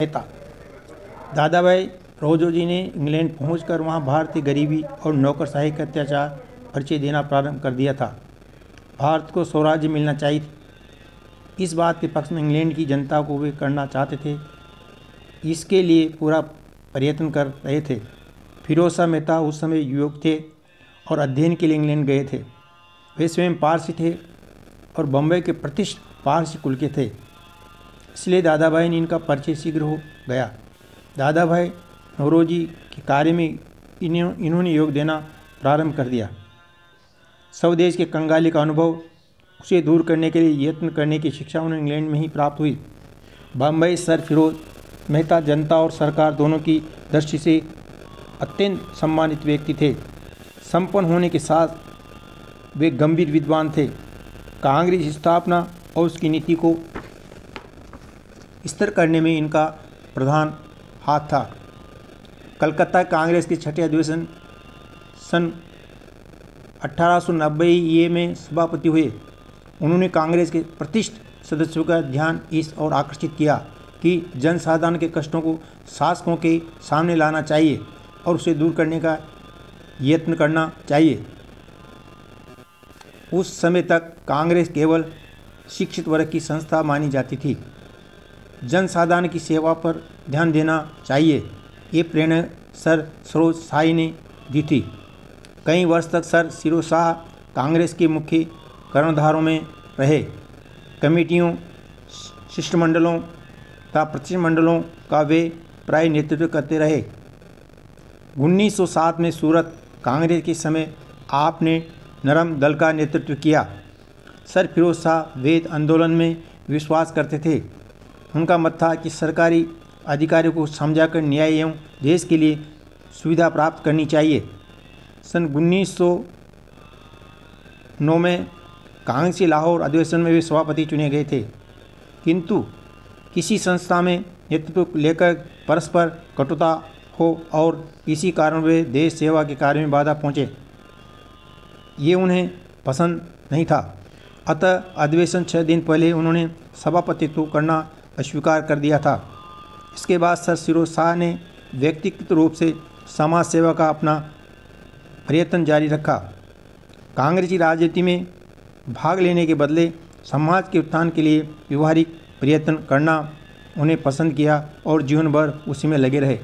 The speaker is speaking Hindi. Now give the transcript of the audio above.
था। दादाभाई नौरोजी ने इंग्लैंड पहुंचकर वहां भारतीय गरीबी और नौकरशाही का अत्याचार परिचय देना प्रारंभ कर दिया था। भारत को स्वराज्य मिलना चाहिए। इस बात के पक्ष में इंग्लैंड की जनता को वे करना चाहते थे, इसके लिए पूरा प्रयत्न कर रहे थे। फिरोज शाह मेहता उस समय युवक थे और अध्ययन के लिए इंग्लैंड गए थे। वे स्वयं पारसी थे और बम्बई के प्रतिष्ठित पारसी कुल के थे, इसलिए दादाभाई ने इनका परिचय शीघ्र हो गया। दादाभाई नौरोजी के कार्य में इन्होंने योग देना प्रारंभ कर दिया। स्वदेश के कंगाली का अनुभव उसे दूर करने के लिए यत्न करने की शिक्षा उन्हें इंग्लैंड में ही प्राप्त हुई। बम्बई सर फिरोज मेहता जनता और सरकार दोनों की दृष्टि से अत्यंत सम्मानित व्यक्ति थे। संपन्न होने के साथ वे गंभीर विद्वान थे। कांग्रेस की स्थापना और उसकी नीति को स्थिर करने में इनका प्रधान हाथ था। कलकत्ता कांग्रेस के छठे अधिवेशन सन 1890 में सभापति हुए। उन्होंने कांग्रेस के प्रतिष्ठित सदस्यों का ध्यान इस ओर आकर्षित किया कि जनसाधारण के कष्टों को शासकों के सामने लाना चाहिए और उसे दूर करने का यत्न करना चाहिए। उस समय तक कांग्रेस केवल शिक्षित वर्ग की संस्था मानी जाती थी। जनसाधारण की सेवा पर ध्यान देना चाहिए, ये प्रेरणा सर फिरोज शाह ने दी थी। कई वर्ष तक सर फिरोज शाह कांग्रेस के मुख्य कर्णधारों में रहे। कमेटियों, शिष्टमंडलों तथा प्रतिनिधिमंडलों का वे प्राय नेतृत्व करते रहे। 1907 में सूरत कांग्रेस के समय आपने नरम दल का नेतृत्व किया। सर फिरोज शाह वैध आंदोलन में विश्वास करते थे। उनका मत था कि सरकारी अधिकारियों को समझाकर न्याय एवं देश के लिए सुविधा प्राप्त करनी चाहिए। सन 1909 में कांग्रेस के लाहौर अधिवेशन में वे सभापति चुने गए थे, किंतु किसी संस्था में नेतृत्व लेकर परस्पर कटुता हो और इसी कारण वे देश सेवा के कार्य में बाधा पहुँचे, ये उन्हें पसंद नहीं था। अतः अधिवेशन 6 दिन पहले उन्होंने सभापतित्व करना अस्वीकार कर दिया था। इसके बाद सर फिरोज शाह ने व्यक्तिगत रूप से समाज सेवा का अपना प्रयत्न जारी रखा। कांग्रेस की राजनीति में भाग लेने के बदले समाज के उत्थान के लिए व्यवहारिक प्रयत्न करना उन्हें पसंद किया और जीवन भर उसी में लगे रहे।